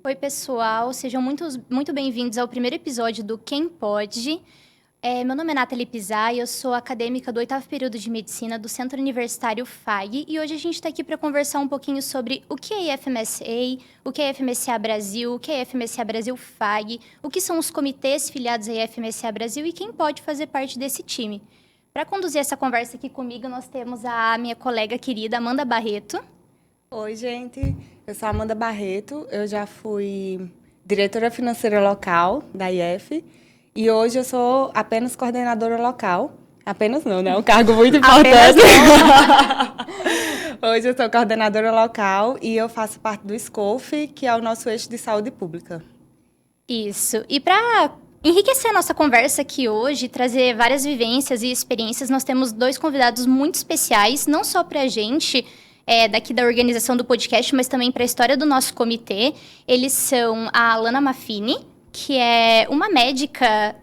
Oi, pessoal, sejam muito bem-vindos ao primeiro episódio do Quem Pode. Meu nome é Nathalie Pizai, eu sou acadêmica do 8º período de Medicina do Centro Universitário FAG e hoje a gente está aqui para conversar um pouquinho sobre o que é IFMSA, o que é IFMSA Brasil, o que é IFMSA Brasil FAG, o que são os comitês filiados à IFMSA Brasil e quem pode fazer parte desse time. Para conduzir essa conversa aqui comigo, nós temos a minha colega querida Amanda Barreto. Oi, gente. Eu sou a Amanda Barreto. Eu já fui diretora financeira local da IF e hoje eu sou apenas coordenadora local. Apenas não, né? É um cargo muito importante. Hoje eu sou coordenadora local e eu faço parte do SCOF, que é o nosso eixo de saúde pública. Isso. E para enriquecer a nossa conversa aqui hoje, trazer várias vivências e experiências, nós temos 2 convidados muito especiais, não só para a gente, daqui da organização do podcast, mas também para a história do nosso comitê. Eles são a Alana Maffini, que é uma médica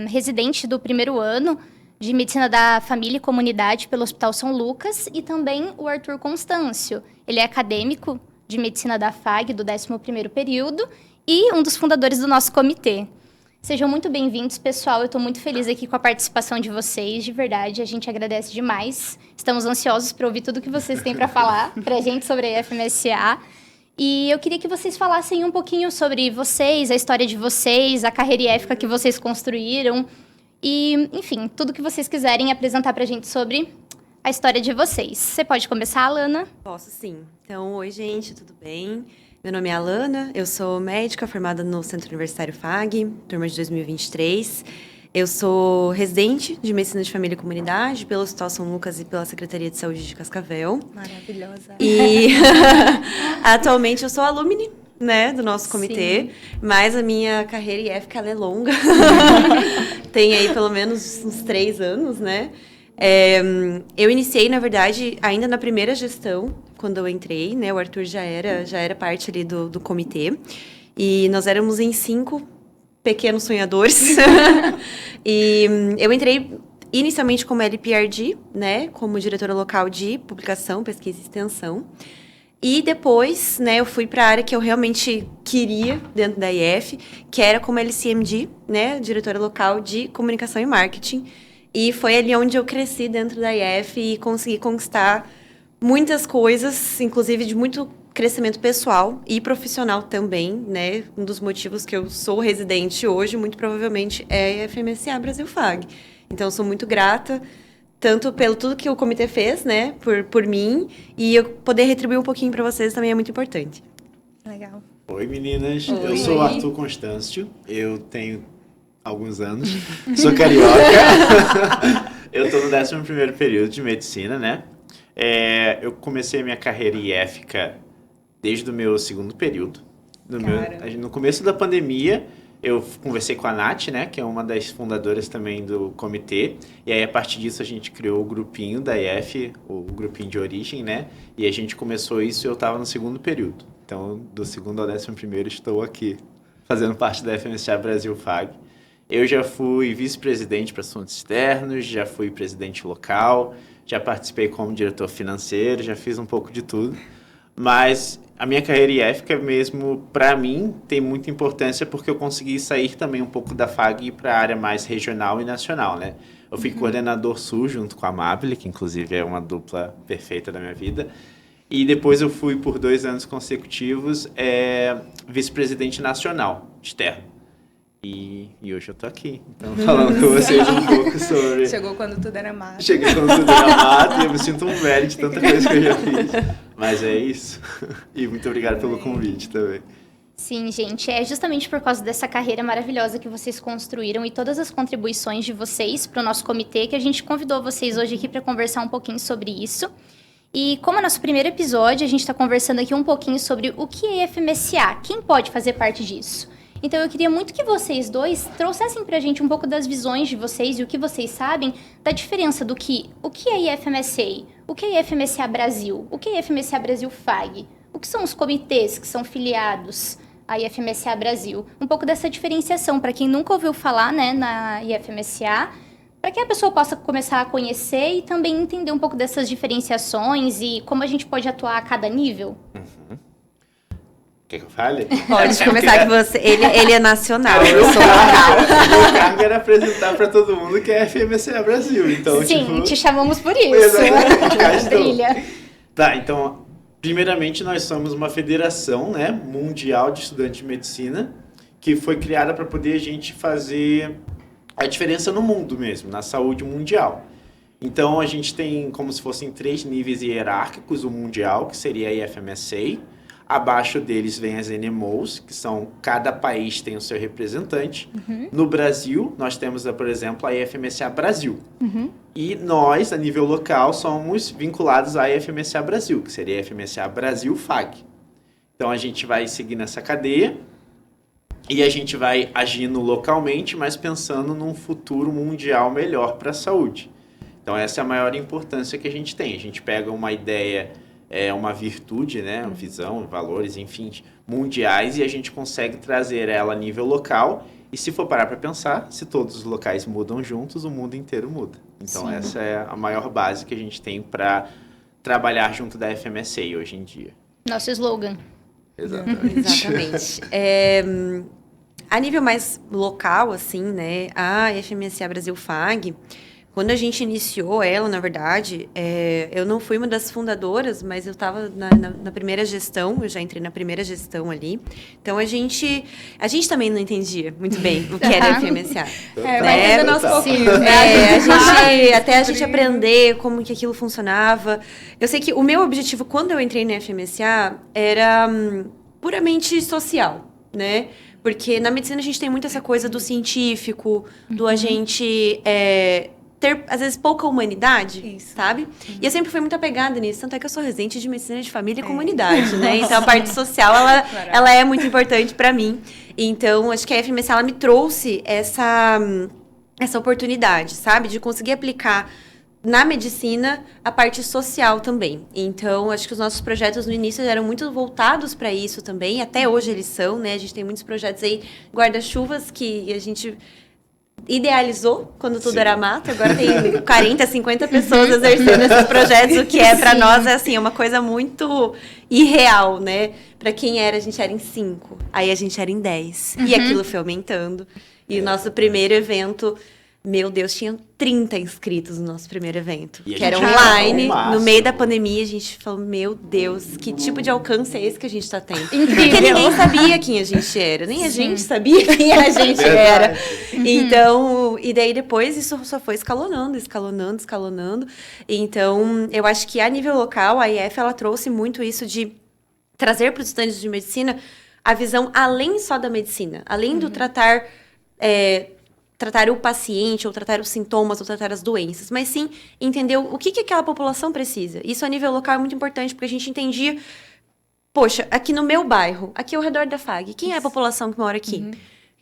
residente do primeiro ano de Medicina da Família e Comunidade pelo Hospital São Lucas, e também o Arthur Constâncio. Ele é acadêmico de Medicina da FAG do 11º período e um dos fundadores do nosso comitê. Sejam muito bem-vindos, pessoal. Eu estou muito feliz aqui com a participação de vocês, de verdade. A gente agradece demais. Estamos ansiosos para ouvir tudo que vocês têm para falar para a gente sobre a IFMSA. E eu queria que vocês falassem um pouquinho sobre vocês, a história de vocês, a carreira IFCA que vocês construíram. E, enfim, tudo que vocês quiserem apresentar para a gente sobre a história de vocês. Você pode começar, Alana? Posso, sim. Então, oi, gente, tudo bem? Meu nome é Alana, eu sou médica formada no Centro Universitário FAG, turma de 2023. Eu sou residente de Medicina de Família e Comunidade pelo Hospital São Lucas e pela Secretaria de Saúde de Cascavel. Maravilhosa. E atualmente eu sou alumni, né, do nosso comitê, Sim. mas a minha carreira IFCA ela é longa. Tem aí pelo menos uns 3 anos, né? Eu iniciei, na verdade, ainda na primeira gestão, quando eu entrei, né? O Arthur já era parte ali do comitê. E nós éramos em 5 pequenos sonhadores. E eu entrei inicialmente como LPRD, né? Como diretora local de publicação, pesquisa e extensão. E depois, né, eu fui para a área que eu realmente queria dentro da IF, que era como LCMD, né? Diretora local de comunicação e marketing. E foi ali onde eu cresci dentro da IF e consegui conquistar muitas coisas, inclusive de muito crescimento pessoal e profissional também, né? Um dos motivos que eu sou residente hoje, muito provavelmente, é a IFMSA Brasil FAG. Então, eu sou muito grata, tanto pelo tudo que o comitê fez, né? Por mim, e eu poder retribuir um pouquinho para vocês também é muito importante. Legal. Oi, meninas. Oi. Eu sou o Arthur Constâncio. Eu tenho alguns anos. Sou carioca. Eu estou no 11º período de medicina, né? Eu comecei a minha carreira IFCA desde o meu 2º período. No começo da pandemia, eu conversei com a Nath, né? Que é uma das fundadoras também do comitê. E aí, a partir disso, a gente criou o grupinho da IF, o grupinho de origem, né? E a gente começou isso e eu estava no 2º período. Então, do 2º ao 11º, estou aqui, fazendo parte da IFMSA Brasil FAG. Eu já fui vice-presidente para assuntos externos, já fui presidente local, já participei como diretor financeiro, já fiz um pouco de tudo. Mas a minha carreira IFCA mesmo, para mim, tem muita importância porque eu consegui sair também um pouco da FAG para a área mais regional e nacional, né? Eu fui coordenador sul junto com a Amabile, que inclusive é uma dupla perfeita da minha vida. E depois eu fui por 2 anos consecutivos vice-presidente nacional externo. E hoje eu tô aqui, então falando com vocês um pouco sobre... Chegou quando tudo era mato. Cheguei quando tudo era mato e eu me sinto um velho de tanta coisa que eu já fiz. Mas é isso. E muito obrigado pelo convite também. Sim, gente, é justamente por causa dessa carreira maravilhosa que vocês construíram e todas as contribuições de vocês para o nosso comitê que a gente convidou vocês hoje aqui para conversar um pouquinho sobre isso. E como é nosso primeiro episódio, a gente está conversando aqui um pouquinho sobre o que é IFMSA, quem pode fazer parte disso. Então, eu queria muito que vocês 2 trouxessem pra gente um pouco das visões de vocês e o que vocês sabem da diferença do que o que é IFMSA, o que é IFMSA Brasil, o que é IFMSA Brasil FAG, o que são os comitês que são filiados à IFMSA Brasil. Um pouco dessa diferenciação, para quem nunca ouviu falar, né, na IFMSA, para que a pessoa possa começar a conhecer e também entender um pouco dessas diferenciações e como a gente pode atuar a cada nível. Quer que eu fale? Pode começar que você... Ele é nacional, O eu sou meu local. cargo era apresentar para todo mundo que é a FMCA Brasil. Então, Sim, tipo, te chamamos por isso. Exatamente, cá estou. Brilha. Tá, então, primeiramente nós somos uma federação, né, mundial de estudantes de medicina, que foi criada para poder a gente fazer a diferença no mundo mesmo, na saúde mundial. Então, a gente tem como se fossem 3 níveis hierárquicos, o mundial, que seria a IFMSA. Abaixo deles vem as NMOs, que são, cada país tem o seu representante. No Brasil, nós temos, por exemplo, a IFMSA Brasil. E nós, a nível local, somos vinculados à IFMSA Brasil, que seria a IFMSA Brasil FAG. Então, a gente vai seguir nessa cadeia e a gente vai agindo localmente, mas pensando num futuro mundial melhor para a saúde. Então, essa é a maior importância que a gente tem. A gente pega uma ideia, uma virtude, né, uma visão, valores, enfim, mundiais, e a gente consegue trazer ela a nível local. E se for parar para pensar, se todos os locais mudam juntos, o mundo inteiro muda. Então, essa é a maior base que a gente tem para trabalhar junto da FMSA hoje em dia. Nosso slogan. Exatamente. Exatamente. A nível mais local, assim, né, a FMSA Brasil FAG, quando a gente iniciou ela, na verdade, eu não fui uma das fundadoras, mas eu estava na primeira gestão, eu já entrei na primeira gestão ali. Então, a gente também não entendia muito bem o que era a FMSA. Vai entendendo aos pouquinhos, né? Até a gente aprender como que aquilo funcionava. Eu sei que o meu objetivo, quando eu entrei na FMSA, era puramente social, né? Porque na medicina a gente tem muito essa coisa do científico, do a gente... ter, às vezes, pouca humanidade, sabe? E eu sempre fui muito apegada nisso, tanto é que eu sou residente de medicina de família e comunidade, né? Então, a parte social, ela é muito importante para mim. Então, acho que a FMSA, ela me trouxe essa oportunidade, sabe? De conseguir aplicar na medicina a parte social também. Então, acho que os nossos projetos no início eram muito voltados para isso também, até hoje eles são, né? A gente tem muitos projetos aí, guarda-chuvas, que a gente... idealizou quando tudo era mato, agora tem 40, 50 pessoas exercendo esses projetos, o que para nós é assim, uma coisa muito irreal, né? Para quem a gente era em 5, aí a gente era em 10, e aquilo foi aumentando. E o nosso primeiro evento, meu Deus, tinha 30 inscritos no nosso primeiro evento, que era online, no meio da pandemia, a gente falou, meu Deus, que tipo de alcance é esse que a gente tá tendo? Porque ninguém sabia quem a gente era, nem a gente sabia quem a gente era. Então, e daí depois isso só foi escalonando. Então, eu acho que a nível local, a IF, ela trouxe muito isso de trazer para os estudantes de medicina a visão além só da medicina, além do tratar o paciente, ou tratar os sintomas, ou tratar as doenças, mas sim entender o que aquela população precisa. Isso a nível local é muito importante, porque a gente entendia, poxa, aqui no meu bairro, aqui ao redor da FAG, quem é a população que mora aqui?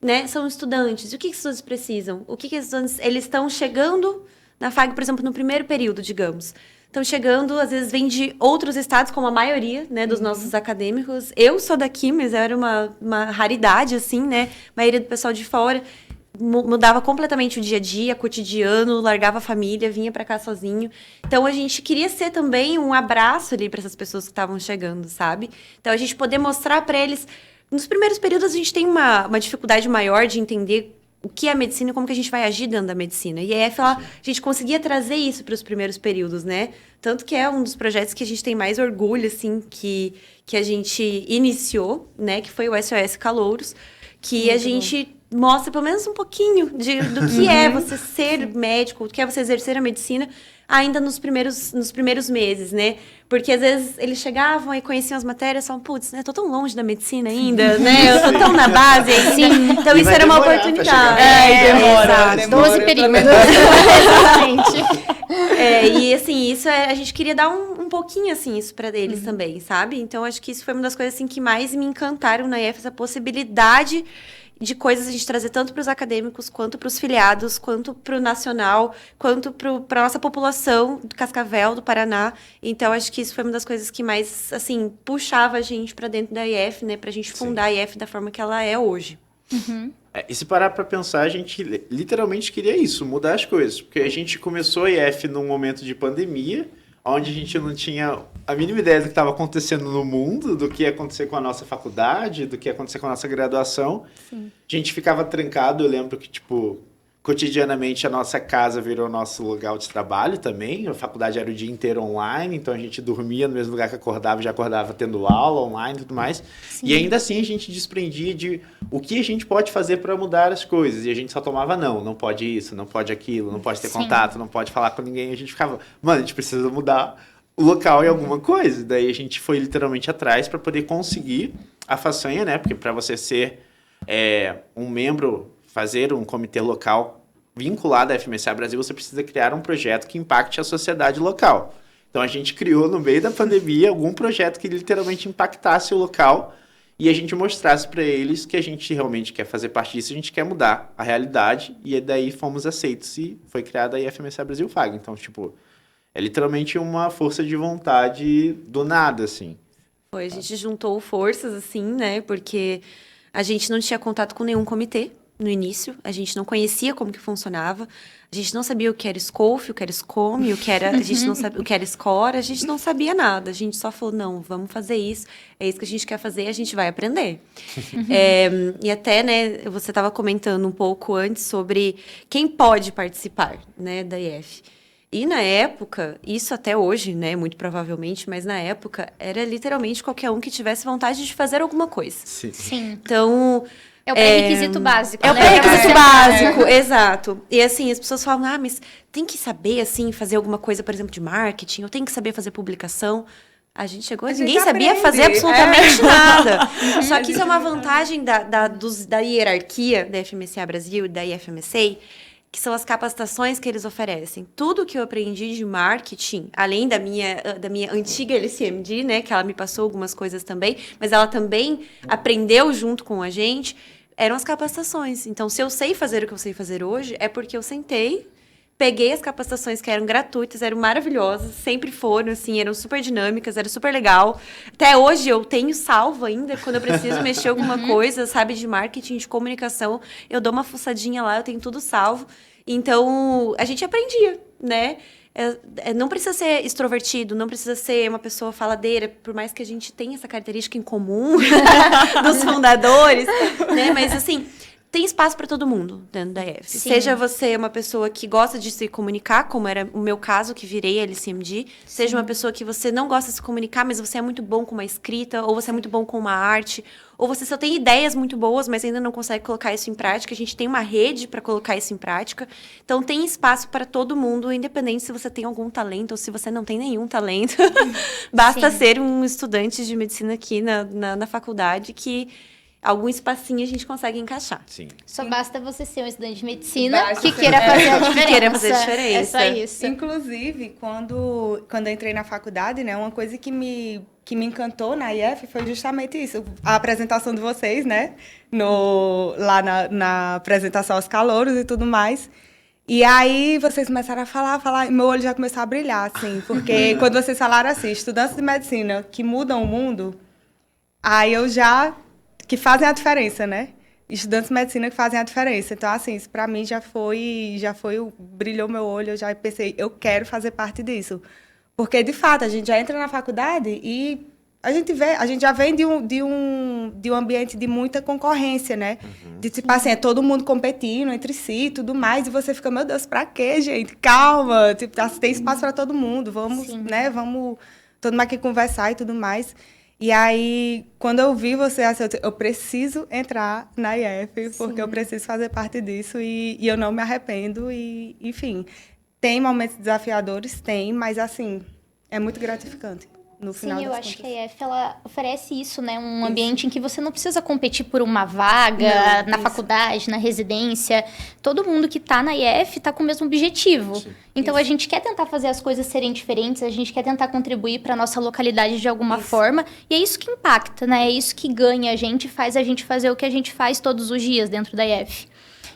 Né? São estudantes. E o que os estudantes precisam? O que os estudantes... Eles estão chegando na FAG, por exemplo, no primeiro período, digamos. Estão chegando, às vezes, vem de outros estados, como a maioria, né, dos nossos acadêmicos. Eu sou daqui, mas era uma raridade, assim, né? A maioria do pessoal de fora... mudava completamente o dia a dia, cotidiano, largava a família, vinha para cá sozinho. Então, a gente queria ser também um abraço ali para essas pessoas que estavam chegando, sabe? Então, a gente poder mostrar para eles... Nos primeiros períodos, a gente tem uma dificuldade maior de entender o que é a medicina e como que a gente vai agir dentro da medicina. E aí, a gente conseguia trazer isso para os primeiros períodos, né? Tanto que é um dos projetos que a gente tem mais orgulho, assim, que a gente iniciou, né? Que foi o SOS Calouros, que a gente... mostra pelo menos um pouquinho do que é você ser médico, do que é você exercer a medicina ainda nos primeiros meses, né? Porque às vezes eles chegavam e conheciam as matérias e falavam, putz, né? Tô tão longe da medicina ainda, né? Eu tô tão na base ainda. Então isso era uma oportunidade. Demora. 12 períodos. Exatamente. E assim, isso a gente queria dar um pouquinho, assim, isso pra eles também, sabe? Então acho que isso foi uma das coisas, assim, que mais me encantaram na IF, essa possibilidade de coisas a gente trazer tanto para os acadêmicos, quanto para os filiados, quanto para o nacional, quanto para a nossa população do Cascavel, do Paraná. Então, acho que isso foi uma das coisas que mais, assim, puxava a gente para dentro da IF, né? Para a gente fundar a IF da forma que ela é hoje. E se parar para pensar, a gente literalmente queria isso, mudar as coisas. Porque a gente começou a IF num momento de pandemia, onde a gente não tinha a mínima ideia do que estava acontecendo no mundo, do que ia acontecer com a nossa faculdade, do que ia acontecer com a nossa graduação. Sim. A gente ficava trancado, eu lembro que, tipo, cotidianamente a nossa casa virou nosso lugar de trabalho também. A faculdade era o dia inteiro online, então a gente dormia no mesmo lugar que acordava, já acordava tendo aula online e tudo mais. Sim. E ainda assim a gente desprendia de o que a gente pode fazer para mudar as coisas. E a gente só tomava não pode isso, não pode aquilo, não pode ter contato, não pode falar com ninguém. A gente ficava, mano, a gente precisa mudar o local em alguma coisa. Daí a gente foi literalmente atrás para poder conseguir a façanha, né? Porque para você ser um membro, fazer um comitê local vinculado à FMCA Brasil, você precisa criar um projeto que impacte a sociedade local. Então a gente criou no meio da pandemia algum projeto que literalmente impactasse o local e a gente mostrasse para eles que a gente realmente quer fazer parte disso, a gente quer mudar a realidade, e daí fomos aceitos e foi criada a FMCA Brasil FAG. Então, tipo, é literalmente uma força de vontade do nada, assim. A gente juntou forças, assim, né? Porque a gente não tinha contato com nenhum comitê no início. A gente não conhecia como que funcionava. A gente não sabia o que era SCOFE, o que era SCOME, a gente não sabia o que era SCORE. A gente não sabia nada. A gente só falou, não, vamos fazer isso. É isso que a gente quer fazer, a gente vai aprender. E até, né, você estava comentando um pouco antes sobre quem pode participar, né, da IF. E na época, isso até hoje, né, muito provavelmente, mas na época era literalmente qualquer um que tivesse vontade de fazer alguma coisa. Sim. Então... É o pré-requisito básico, né? É o pré-requisito básico, exato. E assim, as pessoas falam, mas tem que saber, assim, fazer alguma coisa, por exemplo, de marketing, ou tem que saber fazer publicação. A gente chegou, ninguém sabia fazer absolutamente nada. Só que isso é uma vantagem da hierarquia da FMCA Brasil e da IFMCA, que são as capacitações que eles oferecem. Tudo que eu aprendi de marketing, além da minha antiga LCMD, né, que ela me passou algumas coisas também, mas ela também aprendeu junto com a gente, eram as capacitações. Então, se eu sei fazer o que eu sei fazer hoje, é porque eu sentei, peguei as capacitações que eram gratuitas, eram maravilhosas, sempre foram, assim, eram super dinâmicas, era super legal. Até hoje eu tenho salvo ainda, quando eu preciso mexer alguma coisa, sabe, de marketing, de comunicação, eu dou uma fuçadinha lá, eu tenho tudo salvo. Então, a gente aprendia, né? Não precisa ser extrovertido, não precisa ser uma pessoa faladeira, por mais que a gente tenha essa característica em comum dos fundadores, né? Mas, assim... Tem espaço para todo mundo dentro da IF. Sim. Seja você uma pessoa que gosta de se comunicar, como era o meu caso, que virei LCMD. Sim. Seja uma pessoa que você não gosta de se comunicar, mas você é muito bom com uma escrita, ou você é muito bom com uma arte, ou você só tem ideias muito boas, mas ainda não consegue colocar isso em prática. A gente tem uma rede para colocar isso em prática. Então, tem espaço para todo mundo, independente se você tem algum talento ou se você não tem nenhum talento. Basta ser um estudante de medicina aqui na faculdade que... algum espacinho a gente consegue encaixar. Sim. Só basta você ser um estudante de medicina que queira fazer a diferença. Queira fazer a diferença. É só isso. Inclusive, quando eu entrei na faculdade, né, uma coisa que me encantou na IF foi justamente isso. A apresentação de vocês, né? Lá na apresentação aos calouros e tudo mais. E aí, vocês começaram a falar, e meu olho já começou a brilhar, assim. Porque quando vocês falaram assim, estudantes de medicina que mudam o mundo, aí eu já... que fazem a diferença, né? Estudantes de medicina que fazem a diferença. Então, assim, isso para mim brilhou meu olho, eu já pensei, eu quero fazer parte disso. Porque, de fato, a gente já entra na faculdade e a gente já vem de um ambiente de muita concorrência, né? Uhum. De, tipo assim, é todo mundo competindo entre si e tudo mais, e você fica, meu Deus, pra quê, gente? Calma, tipo, tem espaço para todo mundo, vamos, né? Vamos todo mundo aqui conversar e tudo mais. E aí, quando eu vi você, assim, eu preciso entrar na IF, porque eu preciso fazer parte disso e eu não me arrependo. E, enfim, tem momentos desafiadores? Tem, mas, assim, é muito gratificante. No final eu acho que a IF, ela oferece isso, né? Um ambiente em que você não precisa competir por uma vaga na faculdade, na residência. Todo mundo que está na IF está com o mesmo objetivo. Sim. Então, a gente quer tentar fazer as coisas serem diferentes, a gente quer tentar contribuir para a nossa localidade de alguma forma. E é isso que impacta, né? É isso que ganha a gente, faz a gente fazer o que a gente faz todos os dias dentro da IF.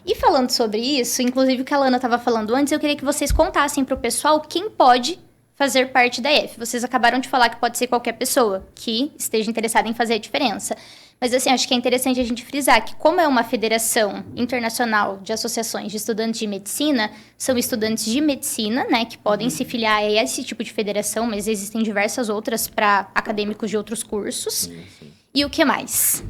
E falando sobre isso, inclusive o que a Lana estava falando antes, eu queria que vocês contassem para o pessoal quem pode fazer parte da IF. Vocês acabaram de falar que pode ser qualquer pessoa que esteja interessada em fazer a diferença. Mas, assim, acho que é interessante a gente frisar que, como é uma federação internacional de associações de estudantes de medicina, são estudantes de medicina, né, que podem se filiar a esse tipo de federação, mas existem diversas outras para acadêmicos de outros cursos. Sim. E o que mais?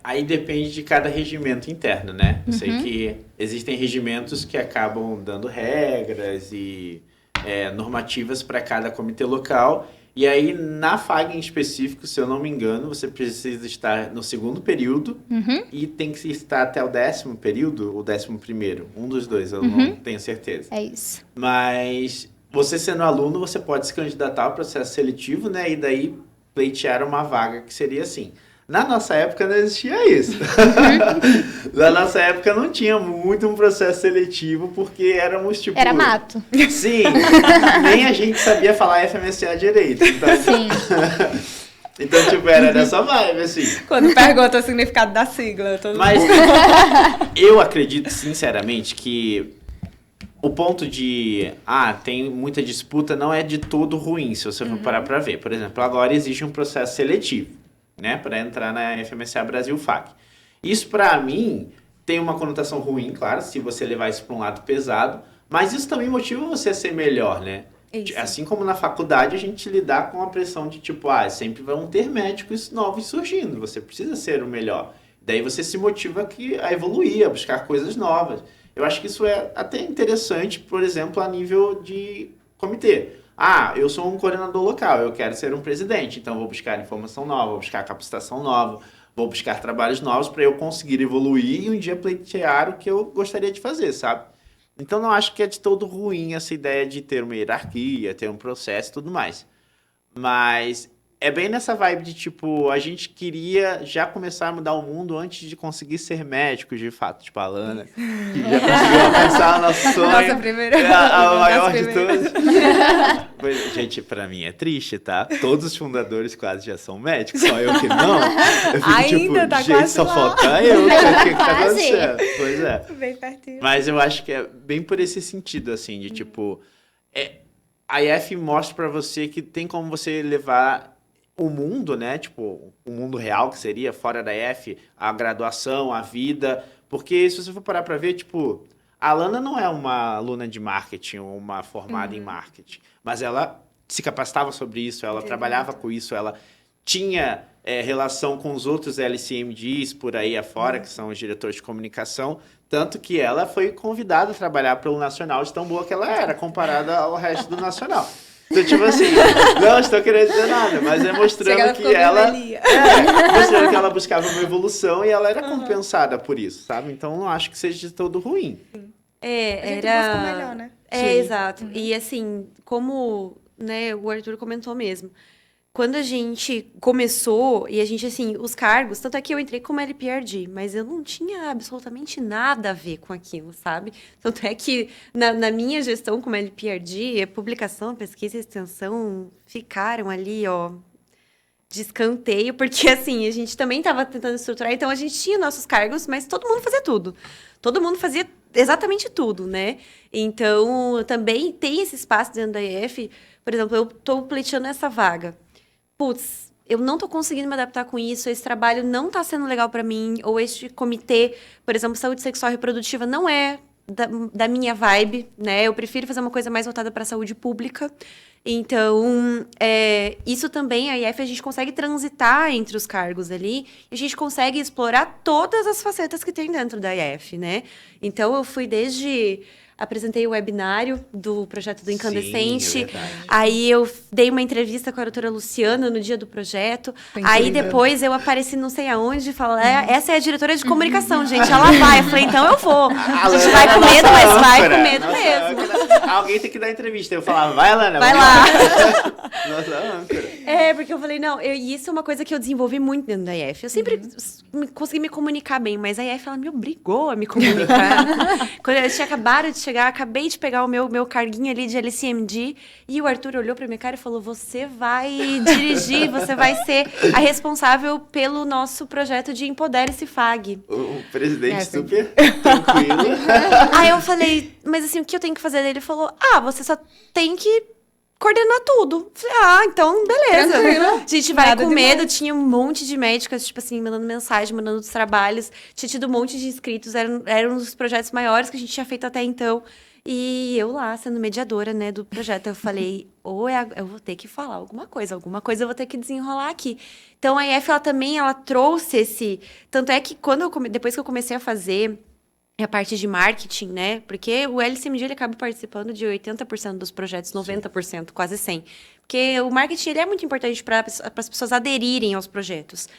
Aí depende de cada regimento interno, né? Eu sei que existem regimentos que acabam dando regras e normativas para cada comitê local. E aí, na FAG em específico, se eu não me engano, você precisa estar no segundo período e tem que estar até o 10º período ou 11º. Um dos dois, eu não tenho certeza. É isso. Mas você sendo aluno, você pode se candidatar ao processo seletivo, né? E daí pleitear uma vaga que seria assim. Na nossa época não existia isso. Na nossa época não tinha muito um processo seletivo, porque éramos tipo... Era mato. Sim, nem a gente sabia falar FMCA direito. Então, Sim. Então, tipo, era dessa vibe, assim. Quando pergunta o significado da sigla, todo Mas mundo... eu acredito, sinceramente, que o ponto de, tem muita disputa não é de todo ruim, se você for parar pra ver. Por exemplo, agora existe um processo seletivo, né, para entrar na FMCA Brasil FAC. Isso, para mim, tem uma conotação ruim, claro, se você levar isso para um lado pesado, mas isso também motiva você a ser melhor, né? Isso. Assim como na faculdade, a gente lidar com a pressão de tipo, sempre vão ter médicos novos surgindo, você precisa ser o melhor. Daí você se motiva a evoluir, a buscar coisas novas. Eu acho que isso é até interessante, por exemplo, a nível de comitê. Eu sou um coordenador local, eu quero ser um presidente, então vou buscar informação nova, vou buscar capacitação nova, vou buscar trabalhos novos para eu conseguir evoluir e um dia pleitear o que eu gostaria de fazer, sabe? Então não acho que é de todo ruim essa ideia de ter uma hierarquia, ter um processo e tudo mais. Mas é bem nessa vibe de, tipo, a gente queria já começar a mudar o mundo antes de conseguir ser médico, de fato. Tipo, a Alana, que já conseguiu alcançar o nosso sonho. Nossa primeira... A maior de todas. Gente, pra mim é triste, tá? Todos os fundadores quase já são médicos, só eu que não. Eu fico, ainda tá gente, quase só lá. falta eu. O que tá Quase. acontecendo? Pois é. Bem pertinho. Mas eu acho que é bem por esse sentido, assim, de tipo... A IF mostra pra você que tem como você levar o mundo, né? Tipo, o mundo real que seria fora da IF, a graduação, a vida. Porque se você for parar pra ver, tipo... A Alana não é uma aluna de marketing ou uma formada em marketing. Mas ela se capacitava sobre isso, ela trabalhava com isso, ela tinha relação com os outros LCMDs por aí afora, que são os diretores de comunicação, tanto que ela foi convidada a trabalhar pelo Nacional de tão boa que ela era, comparada ao resto do Nacional. Então, tipo assim, não estou querendo dizer nada, mas é mostrando que mostrando que ela buscava uma evolução e ela era compensada por isso, sabe? Então, não acho que seja de todo ruim. A gente busca o melhor, né? Exato. E assim, como, né, o Arthur comentou mesmo, quando a gente começou, e a gente, assim, os cargos, tanto é que eu entrei como LPRD, mas eu não tinha absolutamente nada a ver com aquilo, sabe? Tanto é que na minha gestão como LPRD, a publicação, pesquisa e extensão ficaram ali, de escanteio, porque, assim, a gente também estava tentando estruturar, então a gente tinha nossos cargos, mas todo mundo fazia tudo. Todo mundo fazia exatamente tudo, né? Então, também tem esse espaço dentro da IF, por exemplo, eu estou pleiteando essa vaga. Putz, eu não tô conseguindo me adaptar com isso, esse trabalho não tá sendo legal para mim, ou este comitê, por exemplo, saúde sexual e reprodutiva não é da minha vibe, né? Eu prefiro fazer uma coisa mais voltada para a saúde pública. Então, isso também, a IF, a gente consegue transitar entre os cargos ali, e a gente consegue explorar todas as facetas que tem dentro da IF, né? Então, eu fui apresentei o webinário do projeto do Incandescente. Sim, é verdade. Aí eu dei uma entrevista com a doutora Luciana no dia do projeto. Aí depois eu apareci não sei aonde e falei, essa é a diretora de comunicação, gente. Ela vai. Eu falei, então eu vou. A gente vai com medo, mas vai com medo mesmo. Alguém tem que dar entrevista. Eu falava, vai, Alana. Vai lá. Nossa, âncora. Porque eu falei, não, e isso é uma coisa que eu desenvolvi muito dentro da IF. Eu sempre consegui me comunicar bem, mas a IF, ela me obrigou a me comunicar. Quando eu tinha acabado de chegar, acabei de pegar o meu carguinho ali de LCMD, e o Arthur olhou pra minha cara e falou, você vai dirigir, você vai ser a responsável pelo nosso projeto de Empodere-se FAG. O presidente super tranquilo. Aí eu falei, mas assim, o que eu tenho que fazer? Ele falou, você só tem que coordenar tudo. Falei, então, beleza. Tranquilo. A gente vai Nada com medo, demais. tinha um monte de médicas, tipo assim, mandando mensagem, mandando os trabalhos. Tinha tido um monte de inscritos, era um dos projetos maiores que a gente tinha feito até então. E eu lá, sendo mediadora, né, do projeto, eu falei, eu vou ter que falar alguma coisa eu vou ter que desenrolar aqui. Então, a IF, ela trouxe esse... Tanto é que depois que eu comecei a fazer a parte de marketing, né, porque o LCMG, ele acaba participando de 80% dos projetos, 90%, quase 100%. Porque o marketing, ele é muito importante para as pessoas aderirem aos projetos,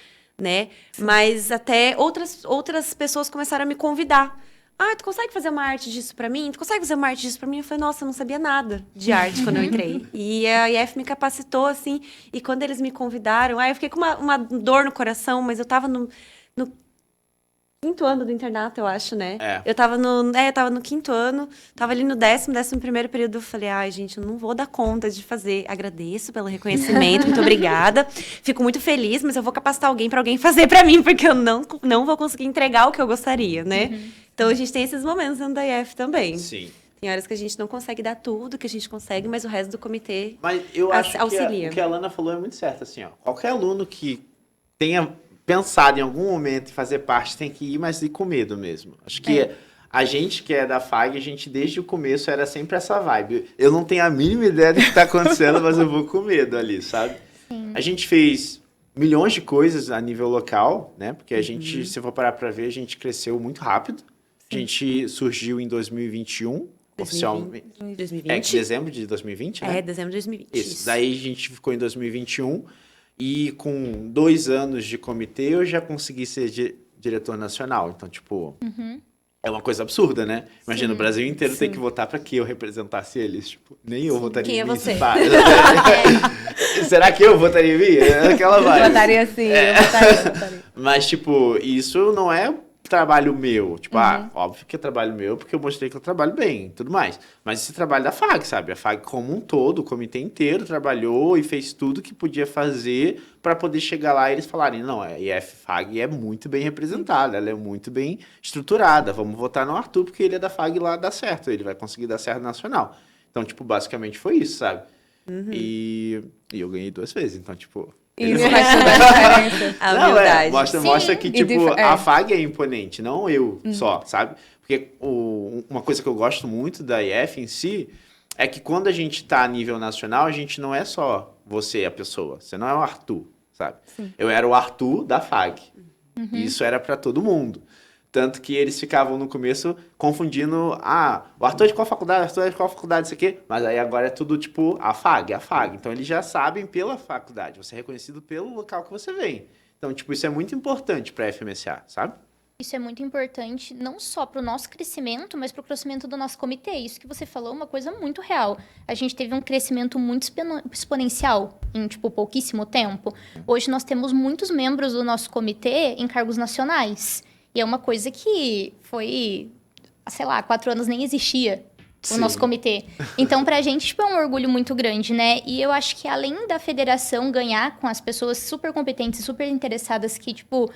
né? Mas até outras pessoas começaram a me convidar. Tu consegue fazer uma arte disso pra mim? Tu consegue fazer uma arte disso pra mim? Eu falei, nossa, eu não sabia nada de arte quando eu entrei. E a IF me capacitou, assim, e quando eles me convidaram, eu fiquei com uma dor no coração, mas eu tava no 5º ano do internato, eu acho, né? Eu tava no 5º ano, tava ali no 11º período, eu falei, gente, eu não vou dar conta de fazer. Agradeço pelo reconhecimento, muito obrigada. Fico muito feliz, mas eu vou capacitar alguém pra alguém fazer pra mim, porque eu não vou conseguir entregar o que eu gostaria, né? Então, a gente tem esses momentos dentro da IF também. Sim. Tem horas que a gente não consegue dar tudo que a gente consegue, mas o resto do comitê Mas eu acho auxilia. que a Alana falou é muito certo, assim, ó. Qualquer aluno que tenha pensado em algum momento em fazer parte tem que ir, mas ir com medo mesmo. Acho que a gente que é da FAG, a gente desde o começo era sempre essa vibe. Eu não tenho a mínima ideia do que está acontecendo, mas eu vou com medo ali, sabe? Sim. A gente fez milhões de coisas a nível local, né? Porque a gente, se for parar para ver, a gente cresceu muito rápido. A gente surgiu em 2021, oficialmente. 2020. Dezembro de 2020, né? Dezembro de 2020. Isso. Daí a gente ficou em 2021 e com 2 anos de comitê eu já consegui ser diretor nacional. Então, tipo, é uma coisa absurda, né? Imagina, o Brasil inteiro tem que votar para que eu representasse eles. Tipo, nem eu votaria em mim. Quem é você? Será que eu votaria em mim? Aquela vibe. Votaria sim, eu votaria. Mas, tipo, isso não é trabalho meu. Tipo, óbvio que é trabalho meu, porque eu mostrei que eu trabalho bem e tudo mais. Mas esse trabalho da FAG, sabe? A FAG como um todo, o comitê inteiro trabalhou e fez tudo que podia fazer para poder chegar lá e eles falarem, não, a IF-FAG é muito bem representada, ela é muito bem estruturada, vamos votar no Arthur, porque ele é da FAG lá, dá certo, ele vai conseguir dar certo nacional. Então, tipo, basicamente foi isso, sabe? E eu ganhei 2 vezes, então, tipo... Isso faz toda a diferença. A humildade. Mostra que, tipo, a FAG é imponente, não eu só, sabe? Porque uma coisa que eu gosto muito da IF em si é que quando a gente tá a nível nacional, a gente não é só você, a pessoa. Você não é o Arthur, sabe? Sim. Eu era o Arthur da FAG. E isso era para todo mundo. Tanto que eles ficavam no começo confundindo, o Arthur é de qual faculdade, o Arthur é de qual faculdade, isso aqui. Mas aí agora é tudo tipo a FAG. Então eles já sabem pela faculdade, você é reconhecido pelo local que você vem. Então, tipo, isso é muito importante para a FMSA, sabe? Isso é muito importante, não só para o nosso crescimento, mas para o crescimento do nosso comitê. Isso que você falou é uma coisa muito real. A gente teve um crescimento muito exponencial em, tipo, pouquíssimo tempo. Hoje nós temos muitos membros do nosso comitê em cargos nacionais. E é uma coisa que foi, sei lá, 4 anos nem existia o nosso comitê. Então, pra gente, tipo, é um orgulho muito grande, né? E eu acho que além da federação ganhar com as pessoas super competentes, super interessadas que, tipo,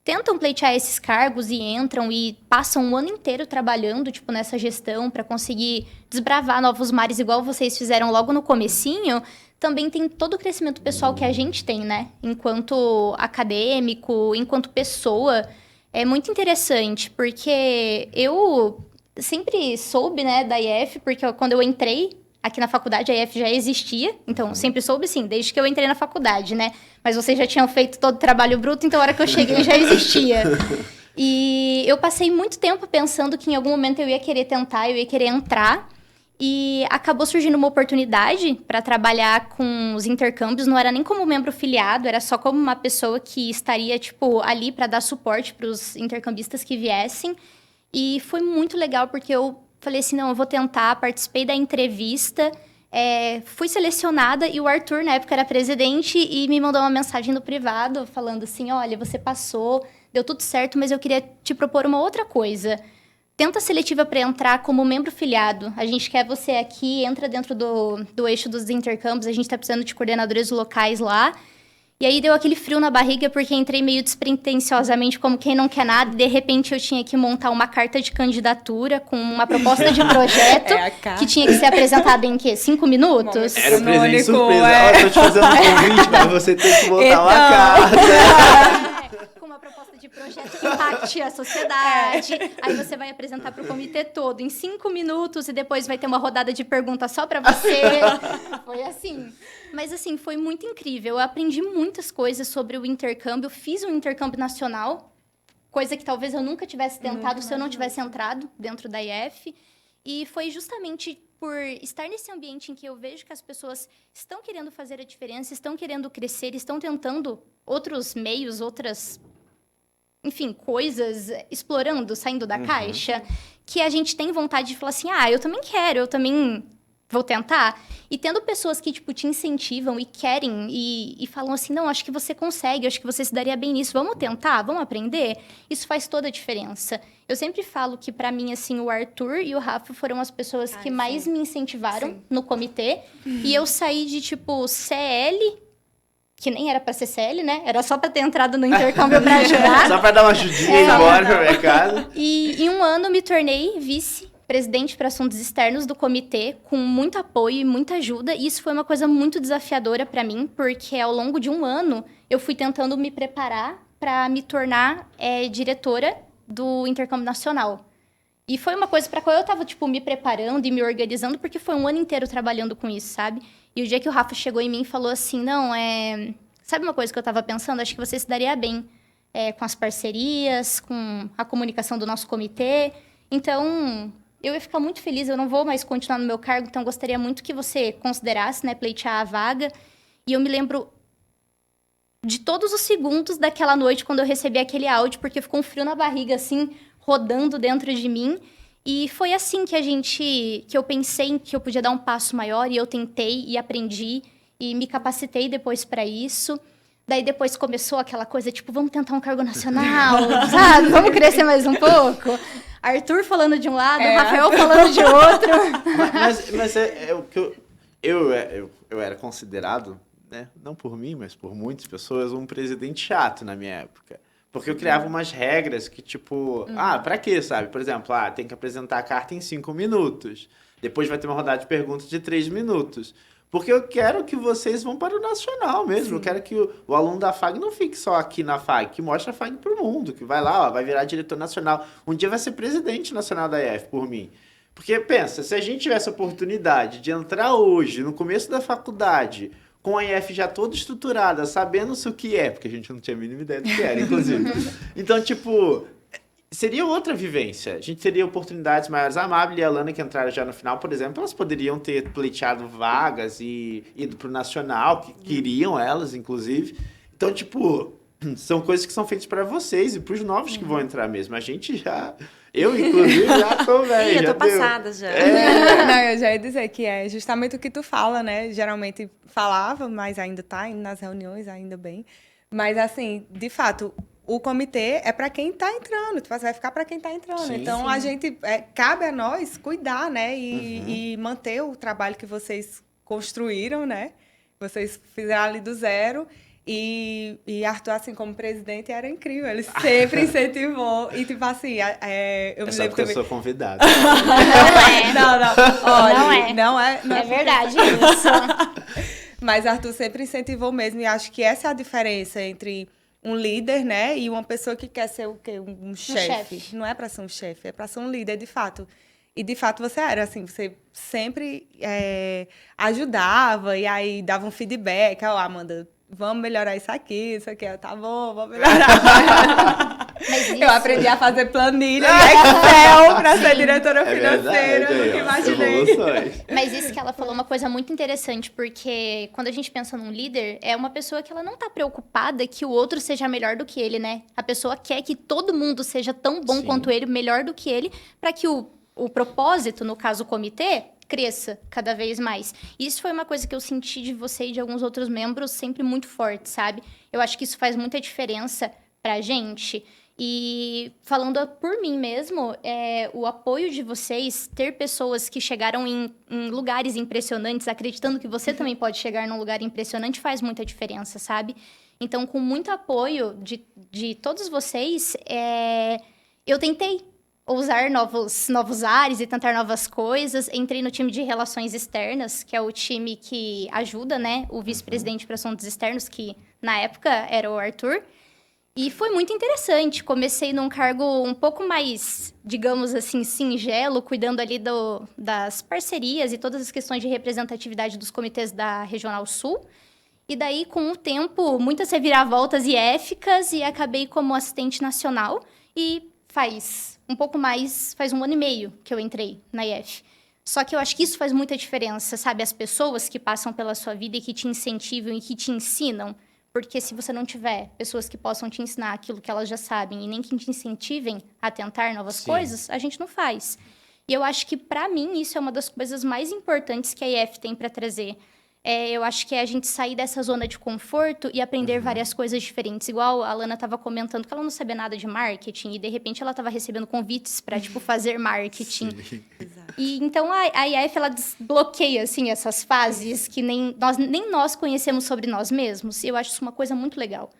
tentam pleitear esses cargos e entram e passam um ano inteiro trabalhando, tipo, nessa gestão para conseguir desbravar novos mares, igual vocês fizeram logo no comecinho, também tem todo o crescimento pessoal que a gente tem, né? Enquanto acadêmico, enquanto pessoa... É muito interessante, porque eu sempre soube, né, da IF, porque quando eu entrei aqui na faculdade, a IF já existia. Então, sempre soube, sim, desde que eu entrei na faculdade, né? Mas vocês já tinham feito todo o trabalho bruto, então a hora que eu cheguei já existia. E eu passei muito tempo pensando que em algum momento eu ia querer tentar, eu ia querer entrar. E acabou surgindo uma oportunidade para trabalhar com os intercâmbios. Não era nem como membro filiado, era só como uma pessoa que estaria, tipo, ali para dar suporte para os intercambistas que viessem. E foi muito legal, porque eu falei assim, não, eu vou tentar. Participei da entrevista, fui selecionada e o Arthur, na época, era presidente e me mandou uma mensagem no privado falando assim, olha, você passou, deu tudo certo, mas eu queria te propor uma outra coisa. Tenta a seletiva para entrar como membro filiado. A gente quer você aqui, entra dentro do eixo dos intercâmbios. A gente está precisando de coordenadores locais lá. E aí deu aquele frio na barriga, porque entrei meio despretensiosamente, como quem não quer nada. E de repente eu tinha que montar uma carta de candidatura com uma proposta de projeto que tinha que ser apresentada em quê? 5 minutos? Era o presente surpresa. Ó, tô te fazendo um convite, mas você tem que montar uma carta. Com uma proposta de projeto que impacte a sociedade. Aí você vai apresentar para o comitê todo em 5 minutos e depois vai ter uma rodada de perguntas só para você. Foi assim. Mas, assim, foi muito incrível. Eu aprendi muitas coisas sobre o intercâmbio. Fiz um intercâmbio nacional, coisa que talvez eu nunca tivesse tentado se eu não tivesse entrado dentro da IF. E foi justamente por estar nesse ambiente em que eu vejo que as pessoas estão querendo fazer a diferença, estão querendo crescer, estão tentando outros meios, outras, enfim, coisas, explorando, saindo da caixa, que a gente tem vontade de falar assim, eu também quero, eu também vou tentar. E tendo pessoas que, tipo, te incentivam e querem e falam assim, não, acho que você consegue, acho que você se daria bem nisso, vamos tentar, vamos aprender. Isso faz toda a diferença. Eu sempre falo que, pra mim, assim, o Arthur e o Rafa foram as pessoas que mais me incentivaram no comitê. E eu saí de, tipo, CL, que nem era pra ser CL, né? Era só pra ter entrado no intercâmbio pra ajudar. Só pra dar uma ajudinha e ir embora pro mercado. E em um ano me tornei vice-presidente para assuntos externos do comitê, com muito apoio e muita ajuda. E isso foi uma coisa muito desafiadora para mim, porque ao longo de um ano eu fui tentando me preparar para me tornar diretora do intercâmbio nacional. E foi uma coisa para a qual eu estava, tipo, me preparando e me organizando, porque foi um ano inteiro trabalhando com isso, sabe? E o dia que o Rafa chegou em mim e falou assim, não, sabe uma coisa que eu estava pensando? Acho que você se daria bem com as parcerias, com a comunicação do nosso comitê. Então, eu ia ficar muito feliz, eu não vou mais continuar no meu cargo, então gostaria muito que você considerasse, né, pleitear a vaga. E eu me lembro de todos os segundos daquela noite quando eu recebi aquele áudio, porque ficou um frio na barriga, assim, rodando dentro de mim. E foi assim que eu pensei que eu podia dar um passo maior, e eu tentei e aprendi e me capacitei depois para isso. Daí depois começou aquela coisa, tipo, vamos tentar um cargo nacional, sabe? Vamos crescer mais um pouco. Arthur falando de um lado, Rafael falando de outro. Mas é o que eu era considerado, né, não por mim, mas por muitas pessoas, um presidente chato na minha época. Porque eu criava umas regras que, tipo, pra quê, sabe? Por exemplo, tem que apresentar a carta em 5 minutos. Depois vai ter uma rodada de perguntas de 3 minutos. Porque eu quero que vocês vão para o nacional mesmo. Sim. Eu quero que o aluno da FAG não fique só aqui na FAG, que mostre a FAG para o mundo, que vai lá, vai virar diretor nacional. Um dia vai ser presidente nacional da IF, por mim. Porque, pensa, se a gente tivesse a oportunidade de entrar hoje, no começo da faculdade, com a IF já toda estruturada, sabendo o que é, porque a gente não tinha a mínima ideia do que era, inclusive. Então, tipo, seria outra vivência. A gente teria oportunidades maiores. A Amável e a Alana, que entraram já no final, por exemplo, elas poderiam ter pleiteado vagas e ido pro nacional, que queriam elas, inclusive. Então, tipo, são coisas que são feitas para vocês e pros novos que vão entrar mesmo. A gente já... Eu, inclusive, já tô velho. Eu tô passada já. Não, eu já ia dizer que é justamente o que tu fala, né? Geralmente falava, mas ainda tá indo nas reuniões, ainda bem. Mas, assim, de fato, o comitê é para quem está entrando, vai ficar para quem está entrando. Sim, então, a gente, cabe a nós cuidar, né? E manter o trabalho que vocês construíram, né? Vocês fizeram ali do zero. E Arthur, assim, como presidente, era incrível. Ele sempre incentivou. E, tipo assim, eu me lembro porque também... eu sou convidada. Não. Olha, não é. É verdade isso. Mas Arthur sempre incentivou mesmo. E acho que essa é a diferença entre um líder, né? E uma pessoa que quer ser o quê? Um chefe. Não é para ser um chefe, é para ser um líder, de fato. E, de fato, você era, assim, você sempre ajudava. E aí, dava um feedback. Amanda... Vamos melhorar isso aqui, tá bom, vamos melhorar. Eu aprendi a fazer planilha no Excel para ser diretora financeira, nunca imaginei. Mas isso que ela falou é uma coisa muito interessante, porque quando a gente pensa num líder, é uma pessoa que ela não tá preocupada que o outro seja melhor do que ele, né? A pessoa quer que todo mundo seja tão bom quanto ele, melhor do que ele, para que o propósito, no caso o comitê, cresça cada vez mais. Isso foi uma coisa que eu senti de você e de alguns outros membros sempre muito forte, sabe? Eu acho que isso faz muita diferença pra gente. E falando por mim mesmo, o apoio de vocês, ter pessoas que chegaram em lugares impressionantes, acreditando que você também pode chegar num lugar impressionante, faz muita diferença, sabe? Então, com muito apoio de todos vocês, eu tentei ousar novos ares e tentar novas coisas. Entrei no time de relações externas, que é o time que ajuda, né, o vice-presidente para assuntos externos, que na época era o Arthur. E foi muito interessante. Comecei num cargo um pouco mais, digamos assim, singelo, cuidando ali das parcerias e todas as questões de representatividade dos comitês da Regional Sul. E daí, com o tempo, muitas reviravoltas IEFicas e acabei como assistente nacional. E faz um ano e meio que eu entrei na IEF. Só que eu acho que isso faz muita diferença, sabe? As pessoas que passam pela sua vida e que te incentivam e que te ensinam. Porque se você não tiver pessoas que possam te ensinar aquilo que elas já sabem e nem que te incentivem a tentar novas coisas, a gente não faz. E eu acho que, para mim, isso é uma das coisas mais importantes que a IF tem para trazer. Eu acho que é a gente sair dessa zona de conforto e aprender várias coisas diferentes. Igual a Lana estava comentando que ela não sabia nada de marketing e, de repente, ela estava recebendo convites para, fazer marketing. Exato. E, então, a IF, ela desbloqueia, assim, essas fases que nem nós conhecemos sobre nós mesmos. E eu acho isso uma coisa muito legal.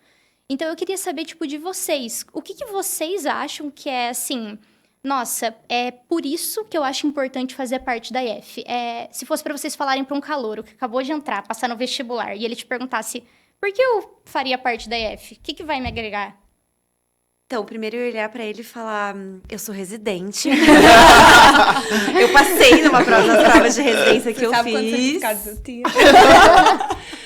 Então, eu queria saber, de vocês. O que vocês acham que é, assim... Nossa, é por isso que eu acho importante fazer parte da IF. Se fosse para vocês falarem para um calouro que acabou de entrar, passar no vestibular, e ele te perguntasse por que eu faria parte da IF, o que vai me agregar? Então, primeiro eu ia olhar pra ele e falar, eu sou residente. Eu passei nas provas de residência que eu sabe quantos fiz. certificados eu tinha?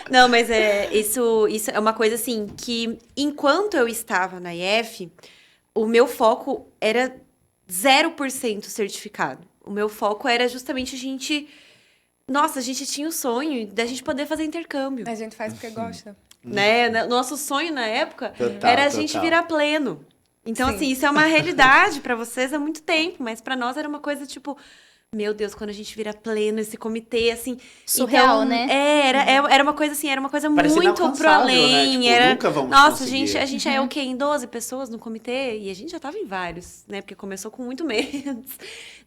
Não, mas isso é uma coisa assim, que enquanto eu estava na IF, o meu foco era 0% certificado. O meu foco era justamente a gente tinha o sonho da gente poder fazer intercâmbio. A gente faz porque gosta. Né? Nosso sonho na época Total, era a gente virar pleno. Então, Sim. assim, isso é uma realidade pra vocês há muito tempo, mas pra nós era uma coisa tipo, meu Deus, quando a gente vira pleno, esse comitê, assim... Surreal, então, né? Era uma coisa assim, era uma coisa Parecia muito pro inalcançável, além. né? Nunca vamos Nossa, conseguir. a gente é o quê? Em 12 pessoas no comitê? E a gente já tava em vários, né? Porque começou com muito menos.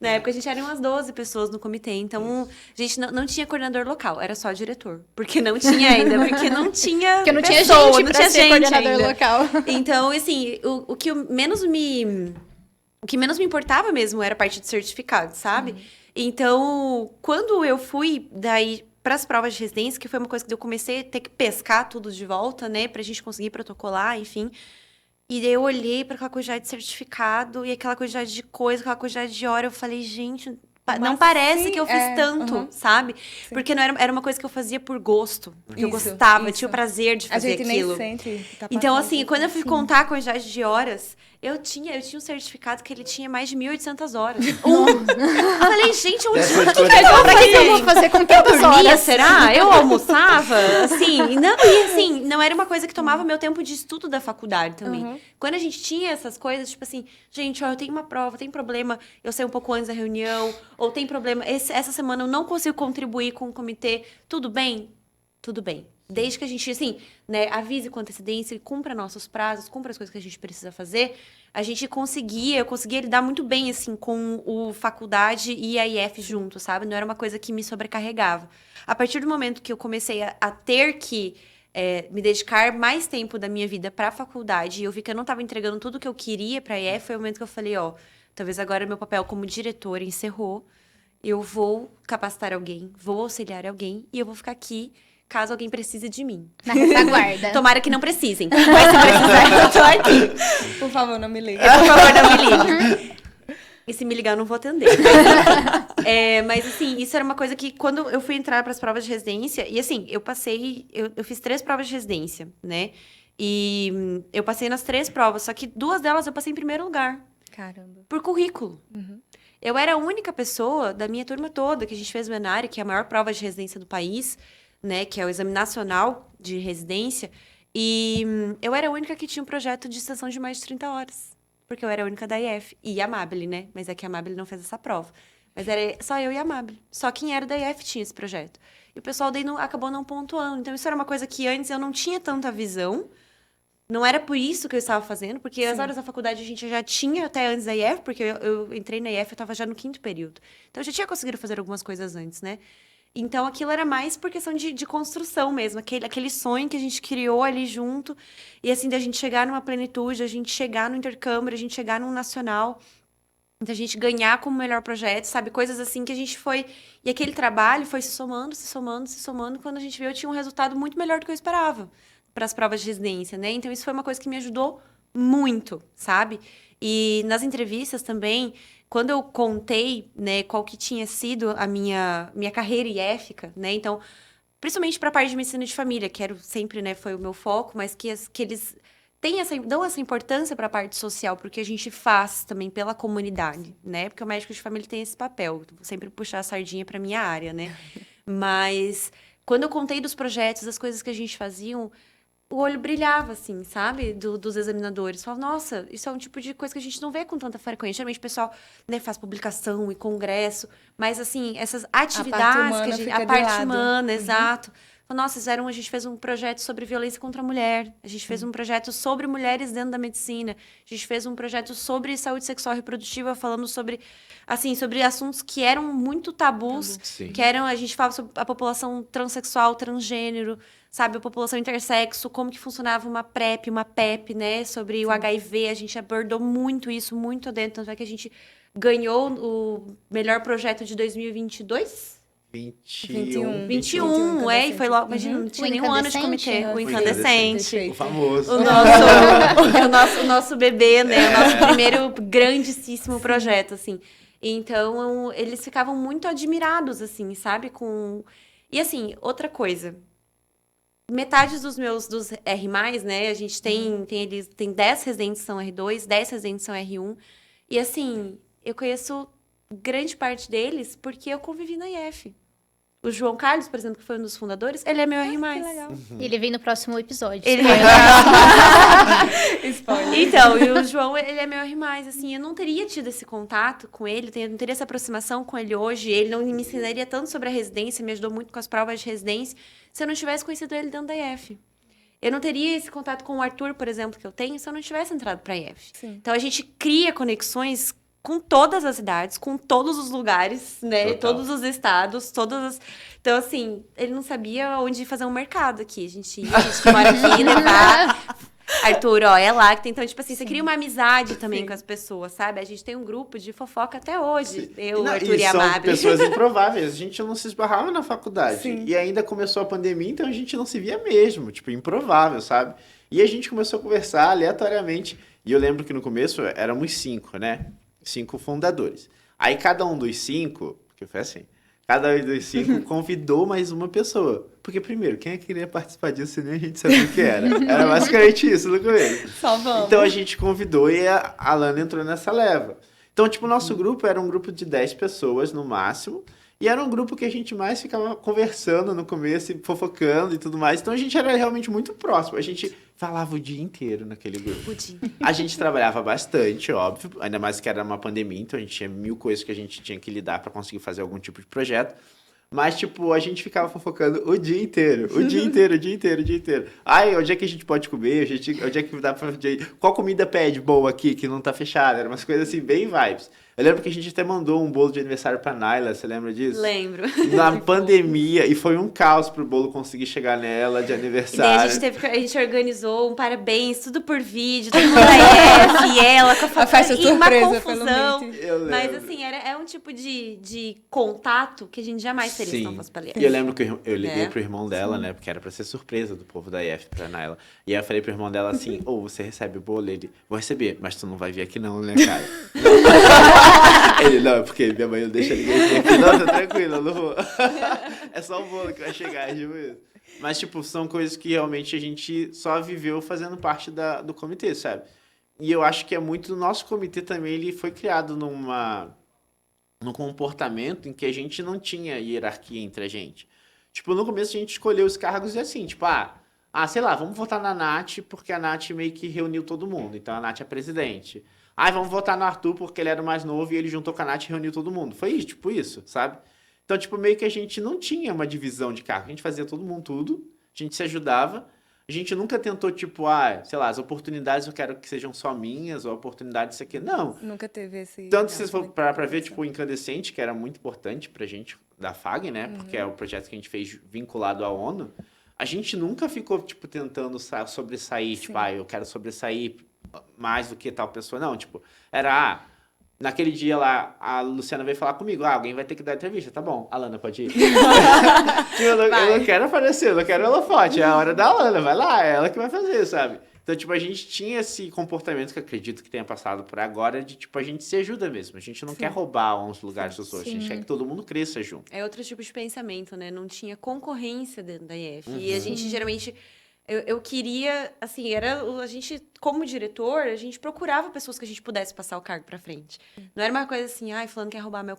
Na época, a gente era umas 12 pessoas no comitê. Então, a gente não tinha coordenador local, era só diretor. Porque não tinha ainda, porque não tinha Porque não tinha pessoa, gente não pra tinha ser gente coordenador ainda. local. Então, assim, o que menos me importava mesmo era a parte de certificado, sabe? Então, quando eu fui daí para as provas de residência, que foi uma coisa que eu comecei a ter que pescar tudo de volta, né, pra gente conseguir protocolar, enfim. E daí eu olhei para aquela quantidade de certificado e aquela quantidade de coisa, aquela quantidade de hora, eu falei, gente, não parece sim, que eu fiz tanto, sabe? Sim. Porque não era uma coisa que eu fazia por gosto, porque eu Isso, gostava, eu isso. tinha o prazer de A fazer gente aquilo. nem sente. Tá Então, passando assim, por quando eu isso. fui contar a quantidade de horas, eu tinha um certificado que ele tinha mais de 1.800 horas. Eu falei, gente, onde Dessa que foi eu vou Pra que eu vou fazer com Eu tantas dormia, horas? será? Eu almoçava? Assim, não era uma coisa que tomava meu tempo de estudo da faculdade também. Quando a gente tinha essas coisas, tipo assim, gente, ó, eu tenho uma prova, tem problema, eu saio um pouco antes da reunião, ou tem problema, essa semana eu não consigo contribuir com o comitê, tudo bem? Tudo bem. Desde que a gente, assim, né, avise com antecedência, cumpra nossos prazos, cumpra as coisas que a gente precisa fazer, eu conseguia lidar muito bem, assim, com o faculdade e a IF junto, sabe? Não era uma coisa que me sobrecarregava. A partir do momento que eu comecei a ter que me dedicar mais tempo da minha vida para a faculdade e eu vi que eu não estava entregando tudo que eu queria para a IF, foi o momento que eu falei, ó, talvez agora meu papel como diretora encerrou, eu vou capacitar alguém, vou auxiliar alguém e eu vou ficar aqui caso alguém precise de mim. Na retaguarda. Tomara que não precisem. Mas se precisar, eu tô aqui. Por favor, não me ligue. Por favor, não me ligue. E se me ligar, eu não vou atender. Mas, assim, isso era uma coisa que, quando eu fui entrar para as provas de residência... E, assim, eu fiz 3 provas de residência, né? E eu passei nas 3 provas, só que 2 delas eu passei em primeiro lugar. Caramba. Por currículo. Eu era a única pessoa da minha turma toda que a gente fez o ENARE, que é a maior prova de residência do país, né, que é o Exame Nacional de Residência, e eu era a única que tinha um projeto de extensão de mais de 30 horas, porque eu era a única da IF, e a Amabile, né, mas é que a Amabile não fez essa prova, mas era só eu e a Amabile, só quem era da IF tinha esse projeto, e o pessoal daí acabou não pontuando, então isso era uma coisa que antes eu não tinha tanta visão, não era por isso que eu estava fazendo, porque as horas da faculdade a gente já tinha até antes da IF, porque eu entrei na IF, eu estava já no 5º período, então eu já tinha conseguido fazer algumas coisas antes, né. Então, aquilo era mais por questão de construção mesmo. Aquele sonho que a gente criou ali junto. E, assim, da gente chegar numa plenitude, a gente chegar no intercâmbio, a gente chegar num nacional. Da gente ganhar como melhor projeto, sabe? Coisas assim que a gente foi... E aquele trabalho foi se somando, se somando, se somando. Quando a gente viu, eu tinha um resultado muito melhor do que eu esperava para as provas de residência, né? Então, isso foi uma coisa que me ajudou muito, sabe? E nas entrevistas também, quando eu contei, né, qual que tinha sido a minha carreira IEFCA, né? Então, principalmente para a parte de medicina de família, que era sempre, né, foi o meu foco, mas que eles dão essa importância para a parte social, porque a gente faz também pela comunidade, né? Porque o médico de família tem esse papel, vou sempre puxar a sardinha para minha área, né? Mas quando eu contei dos projetos, das coisas que a gente fazia, o olho brilhava, assim, sabe? Dos examinadores. Falava, nossa, isso é um tipo de coisa que a gente não vê com tanta frequência. Geralmente o pessoal, né, faz publicação e congresso, mas, assim, essas atividades que a parte humana, exato. Nossa, a gente fez um projeto sobre violência contra a mulher, a gente fez um projeto sobre mulheres dentro da medicina, a gente fez um projeto sobre saúde sexual e reprodutiva, falando sobre, assim, sobre assuntos que eram muito tabus, que eram, a gente falava sobre a população transexual, transgênero, sabe, a população intersexo, como que funcionava uma PrEP, uma PEP, né, sobre o HIV, a gente abordou muito isso, muito dentro, tanto é que a gente ganhou o melhor projeto de 2022, 21, e foi logo, imagina, não tinha nenhum ano de comitê. O incandescente. O famoso. O nosso bebê, né? O nosso primeiro grandíssimo projeto, assim. Então, eles ficavam muito admirados, assim, sabe? E, assim, outra coisa. Metade dos R+, né? A gente tem 10 residentes que são R2, 10 residentes que são R1. E, assim, eu conheço grande parte deles porque eu convivi na IF. O João Carlos, por exemplo, que foi um dos fundadores, ele é meu R+. Que legal. Ele vem no próximo episódio. Ele Spoiler. Então, e o João, ele é meu R+, assim, eu não teria tido esse contato com ele, eu não teria essa aproximação com ele hoje, ele não me ensinaria tanto sobre a residência, me ajudou muito com as provas de residência, se eu não tivesse conhecido ele dentro da IF. Eu não teria esse contato com o Arthur, por exemplo, que eu tenho, se eu não tivesse entrado para a IF. Sim. Então, a gente cria conexões com todas as idades, com todos os lugares, né? Total. Todos os estados, Então, assim, ele não sabia onde fazer um mercado aqui. A gente que mora aqui, levar... Arthur, é lá que tem... Então, tipo assim, você cria uma amizade também com as pessoas, sabe? A gente tem um grupo de fofoca até hoje. Sim. Eu, Arthur e a Mabel. São pessoas improváveis. A gente não se esbarrava na faculdade. Sim. E ainda começou a pandemia, então a gente não se via mesmo. Tipo, improvável, sabe? E a gente começou a conversar aleatoriamente. E eu lembro que no começo éramos 5, né? 5 fundadores. Aí cada um dos 5, porque foi assim, cada um dos 5 convidou mais uma pessoa. Porque, primeiro, quem é que queria participar disso nem a gente sabia o que era? Era basicamente isso no começo. Só vamos. Então a gente convidou e a Alana entrou nessa leva. Então, tipo, o nosso grupo era um grupo de 10 pessoas no máximo. E era um grupo que a gente mais ficava conversando no começo, e fofocando e tudo mais. Então a gente era realmente muito próximo. A gente falava o dia inteiro naquele grupo. A gente trabalhava bastante, óbvio. Ainda mais que era uma pandemia, então a gente tinha 1000 coisas que a gente tinha que lidar para conseguir fazer algum tipo de projeto. Mas, tipo, a gente ficava fofocando o dia inteiro. O dia inteiro. Ai, onde é que a gente pode comer? Onde é que dá pra... Qual comida pede boa aqui, que não tá fechada? Eram umas coisas assim, bem vibes. Eu lembro que a gente até mandou um bolo de aniversário pra Naila, você lembra disso? Lembro. Na pandemia, e foi um caos pro bolo conseguir chegar nela de aniversário. E daí a gente organizou um parabéns, tudo por vídeo, todo mundo da EF, ela com a festa surpresa, uma confusão. Mas assim, é um tipo de contato que a gente jamais teria se não fosse pra EF. E eu lembro que eu liguei pro irmão dela, né, porque era pra ser surpresa do povo da EF pra Naila. E aí eu falei pro irmão dela assim, você recebe o bolo? Ele, vou receber, mas tu não vai vir aqui não, né, cara? Ele, não, porque minha mãe não deixa ninguém vir aqui. Não, tá tranquilo, eu não vou. É só o bolo que vai chegar, tipo isso. Mas, tipo, são coisas que realmente a gente só viveu fazendo parte do comitê, sabe? E eu acho que é muito do nosso comitê também, ele foi criado num comportamento em que a gente não tinha hierarquia entre a gente. Tipo, no começo a gente escolheu os cargos e assim, tipo, sei lá, vamos votar na Nath, porque a Nath meio que reuniu todo mundo. Então a Nath é presidente. Vamos votar no Arthur porque ele era o mais novo e ele juntou com a Nath e reuniu todo mundo. Foi isso, tipo isso, sabe? Então, tipo, meio que a gente não tinha uma divisão de cargo. A gente fazia todo mundo tudo, a gente se ajudava, A gente nunca tentou, tipo, sei lá, as oportunidades eu quero que sejam só minhas, ou oportunidades isso aqui. Não. Nunca teve esse... Tanto se vocês for pra ver, tipo, o Incandescente, que era muito importante pra gente, da FAG, né? Porque é o projeto que a gente fez vinculado à ONU. A gente nunca ficou, tipo, tentando sobressair, tipo, eu quero sobressair mais do que tal pessoa. Não, tipo, era, naquele dia lá, a Luciana veio falar comigo, alguém vai ter que dar entrevista, tá bom, a Lana pode ir. Tipo, eu não quero aparecer, eu não quero holofote, é a hora da Lana, vai lá, é ela que vai fazer, sabe? Então, tipo, a gente tinha esse comportamento que eu acredito que tenha passado por agora, de, tipo, a gente se ajuda mesmo. A gente não quer roubar uns lugares dos outros, a gente quer que todo mundo cresça junto. É outro tipo de pensamento, né? Não tinha concorrência dentro da IF. E a gente, geralmente... Eu queria, assim, a gente, como diretor, a gente procurava pessoas que a gente pudesse passar o cargo pra frente. Não era uma coisa assim, fulano quer roubar meu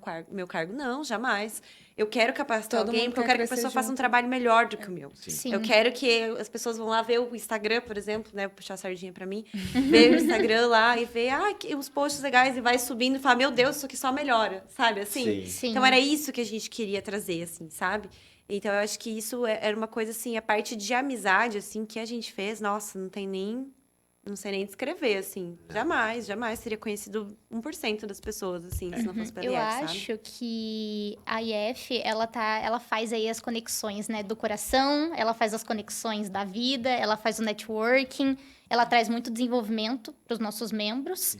cargo. Não, jamais. Eu quero capacitar alguém, porque eu quero que a pessoa faça um trabalho melhor do que o meu. Sim. Eu quero que as pessoas vão lá ver o Instagram, por exemplo, né? Vou puxar a sardinha pra mim. Ver o Instagram lá e ver, os posts legais e vai subindo e falar, meu Deus, isso aqui só melhora, sabe? Assim. Sim. Então, era isso que a gente queria trazer, assim, sabe? Então, eu acho que isso era uma coisa, assim, a parte de amizade, assim, que a gente fez, nossa, não sei nem descrever, assim. Jamais teria conhecido 1% das pessoas, assim, se não fosse pela Eu IF, sabe? acho que a IF, ela faz aí as conexões, né, do coração, ela faz as conexões da vida, ela faz o networking, ela traz muito desenvolvimento para os nossos membros.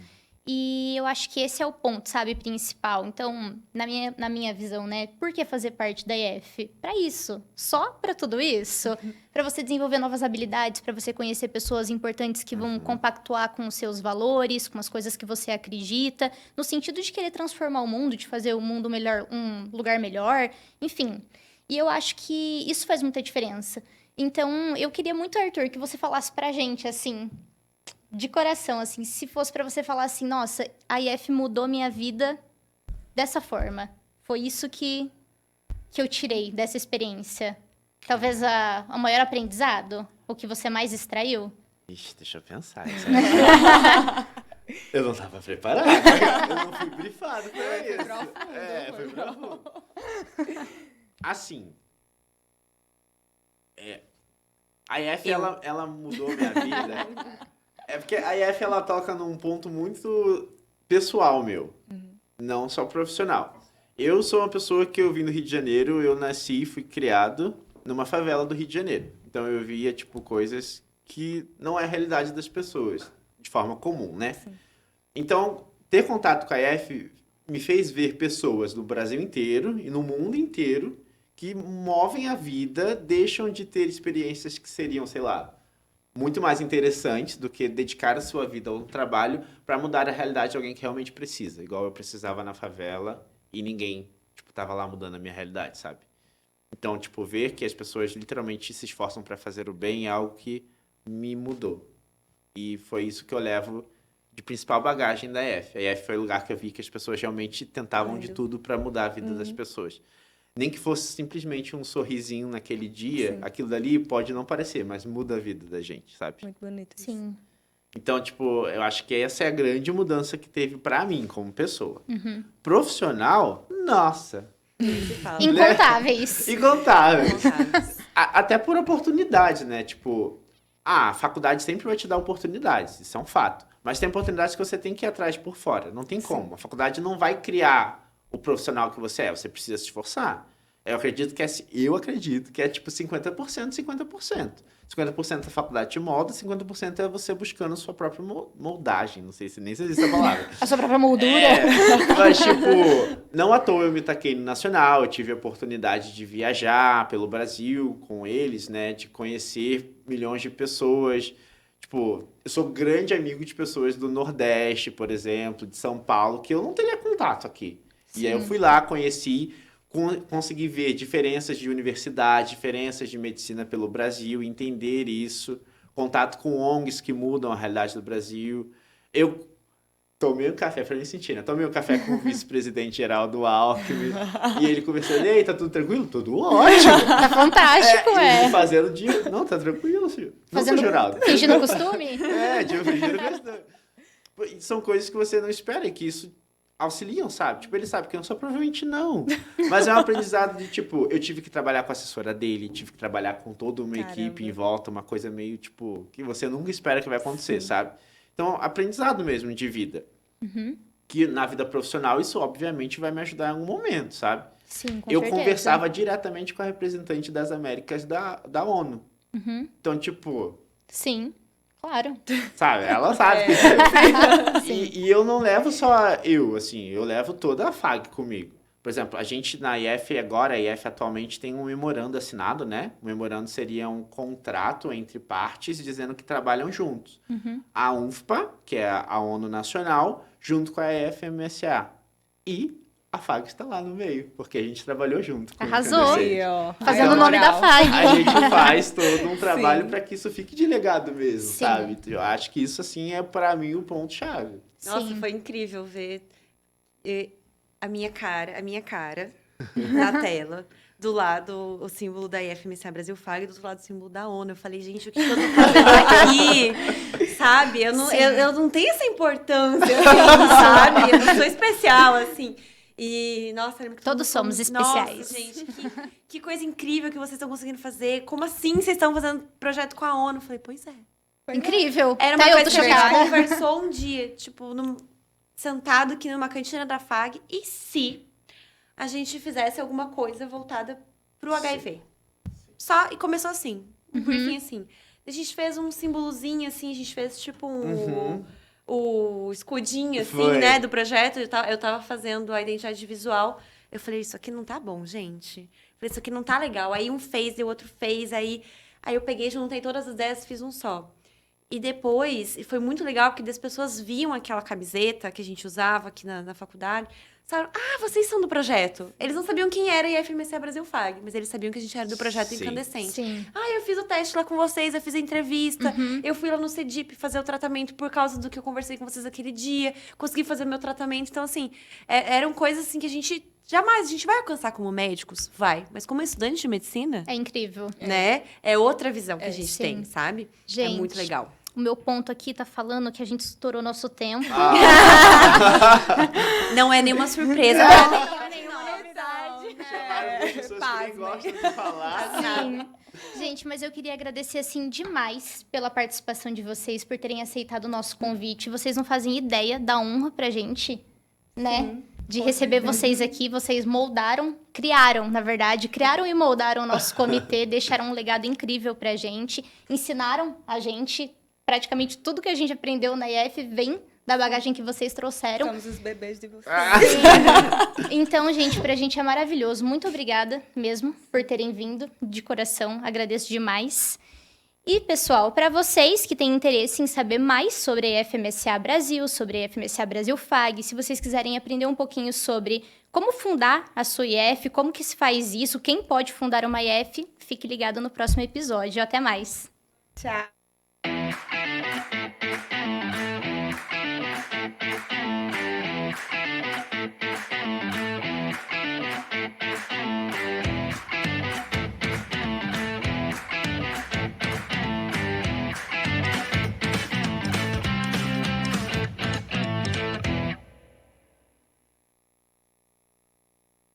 E eu acho que esse é o ponto, sabe, principal. Então, na minha visão, né, por que fazer parte da IF? Para isso, só para tudo isso, para você desenvolver novas habilidades, para você conhecer pessoas importantes que vão compactuar com os seus valores, com as coisas que você acredita, no sentido de querer transformar o mundo, de fazer o mundo melhor, um lugar melhor, enfim. E eu acho que isso faz muita diferença. Então, eu queria muito, Arthur, que você falasse pra gente, assim, de coração, assim, se fosse pra você falar assim, nossa, a IF mudou minha vida dessa forma. Foi isso que eu tirei dessa experiência. Talvez o maior aprendizado? O que você mais extraiu? Ixi, deixa eu pensar. Eu não tava preparado. Eu não fui brifado pra isso. Foi profundo. Assim, a IF, ela mudou minha vida. É porque a IF, ela toca num ponto muito pessoal meu, não só profissional. Eu sou uma pessoa que eu vim do Rio de Janeiro, eu nasci e fui criado numa favela do Rio de Janeiro. Então eu via, tipo, coisas que não é a realidade das pessoas, de forma comum, né? Sim. Então, ter contato com a IF me fez ver pessoas do Brasil inteiro e no mundo inteiro que movem a vida, deixam de ter experiências que seriam, sei lá, muito mais interessantes do que dedicar a sua vida ao trabalho para mudar a realidade de alguém que realmente precisa. Igual eu precisava na favela e ninguém, tipo, tava lá mudando a minha realidade, sabe? Então, tipo, ver que as pessoas literalmente se esforçam para fazer o bem é algo que me mudou. E foi isso que eu levo de principal bagagem da EF. A EF foi o lugar que eu vi que as pessoas realmente tentavam de tudo para mudar a vida das pessoas. Nem que fosse simplesmente um sorrisinho naquele dia, aquilo dali pode não parecer, mas muda a vida da gente, sabe? Muito bonito isso. Sim. Então, tipo, eu acho que essa é a grande mudança que teve pra mim, como pessoa. Profissional, nossa. Incontáveis. Incontáveis. Até por oportunidade, né? Tipo, a faculdade sempre vai te dar oportunidades, isso é um fato. Mas tem oportunidades que você tem que ir atrás por fora, não tem como. A faculdade não vai criar o profissional que você é, você precisa se esforçar. Eu acredito que é tipo 50%, 50%. 50% da faculdade te molda, 50% é você buscando a sua própria moldagem. Não sei se nem se existe essa palavra. A sua própria moldura. Mas, tipo, não à toa eu me taquei no Nacional, eu tive a oportunidade de viajar pelo Brasil com eles, né? De conhecer milhões de pessoas. Tipo, eu sou grande amigo de pessoas do Nordeste, por exemplo, de São Paulo, que eu não teria contato aqui. Sim. E aí eu fui lá, conheci, consegui ver diferenças de universidade, diferenças de medicina pelo Brasil, entender isso, contato com ONGs que mudam a realidade do Brasil. Eu tomei um café, pra me sentir, né? Tomei um café com o vice-presidente geral do Alckmin, e ele conversando, ei, tá tudo tranquilo? Tudo ótimo! Tá fantástico, E fazendo dia, não, tá tranquilo, filho. Não sou jurado. Fingindo costume? Fingindo costume. São coisas que você não espera, e que isso auxiliam, sabe? Tipo, ele sabe que eu sou provavelmente não. Mas é um aprendizado de, tipo, eu tive que trabalhar com a assessora dele, tive que trabalhar com toda uma equipe em volta, uma coisa meio, tipo, que você nunca espera que vai acontecer, sabe? Então, aprendizado mesmo de vida. Que na vida profissional, isso obviamente vai me ajudar em algum momento, sabe? Sim, com Eu certeza. conversava diretamente com a representante das Américas da ONU. Então, tipo... Sim, claro. Sabe? Ela sabe que é. E eu não levo só eu, assim, eu levo toda a FAG comigo. Por exemplo, a gente na IF agora, a IF atualmente tem um memorando assinado, né? O memorando seria um contrato entre partes dizendo que trabalham juntos. A UNFPA, que é a ONU Nacional, junto com a IFMSA. E a FAG está lá no meio, porque a gente trabalhou junto. Com Arrasou. Aí, ó. Fazendo Aí, o nome da moral. FAG. A gente faz todo um trabalho Sim. para que isso fique de legado mesmo, Sim. sabe? Eu acho que isso, assim, é para mim o ponto-chave. Nossa, Sim. foi incrível ver a minha cara na tela. Do lado, o símbolo da IFMSA Brasil FAG, e do outro lado, o símbolo da ONU. Eu falei, gente, o que eu tô fazendo aqui? Sabe? Eu não tenho essa importância, assim, sabe? Eu não sou especial, assim. E, nossa, lembro que Todos somos especiais. Nossa, gente, que coisa incrível que vocês estão conseguindo fazer. Como assim vocês estão fazendo projeto com a ONU? Eu falei, pois é. Incrível. Era Tá, uma eu coisa tô que a gente chocada. conversou um dia, tipo, sentado aqui numa cantina da FAG, e se a gente fizesse alguma coisa voltada pro HIV? Só, e começou assim, um briefing assim. A gente fez um símbolozinho, assim, a gente fez tipo o escudinho, assim, Foi. né, do projeto. Eu tava fazendo a identidade visual. Eu falei, isso aqui não tá bom, gente. Eu falei, isso aqui não tá legal. Aí um fez, e o outro fez, aí eu peguei, juntei todas as ideias e fiz um só. E depois, e foi muito legal, porque as pessoas viam aquela camiseta que a gente usava aqui na faculdade, falaram, vocês são do projeto. Eles não sabiam quem era a IFMSA Brasil FAG, mas eles sabiam que a gente era do projeto Sim. Incandescente. Sim. Eu fiz o teste lá com vocês, eu fiz a entrevista, eu fui lá no CEDIP fazer o tratamento por causa do que eu conversei com vocês aquele dia, consegui fazer o meu tratamento. Então, assim, eram coisas assim que a gente vai alcançar como médicos, vai. Mas como estudante de medicina, É incrível. né, é outra visão que a gente sim. tem, sabe? Gente, é muito legal. O meu ponto aqui tá falando que a gente estourou nosso tempo. Não é nenhuma surpresa. Não é nenhuma novidade. Pessoas que nem gostam de falar. Sim. Gente, mas eu queria agradecer, assim, demais pela participação de vocês, por terem aceitado o nosso convite. Vocês não fazem ideia da honra pra gente, né? De receber vocês aqui. Vocês criaram e moldaram o nosso comitê, deixaram um legado incrível pra gente, ensinaram a gente, praticamente tudo que a gente aprendeu na IF vem da bagagem que vocês trouxeram. Somos os bebês de vocês. Então, gente, pra gente é maravilhoso. Muito obrigada mesmo por terem vindo de coração. Agradeço demais. E, pessoal, para vocês que têm interesse em saber mais sobre a IFMSA Brasil, sobre a IFMSA Brasil FAG, se vocês quiserem aprender um pouquinho sobre como fundar a sua IF, como que se faz isso, quem pode fundar uma IF, fique ligado no próximo episódio. Até mais! Tchau.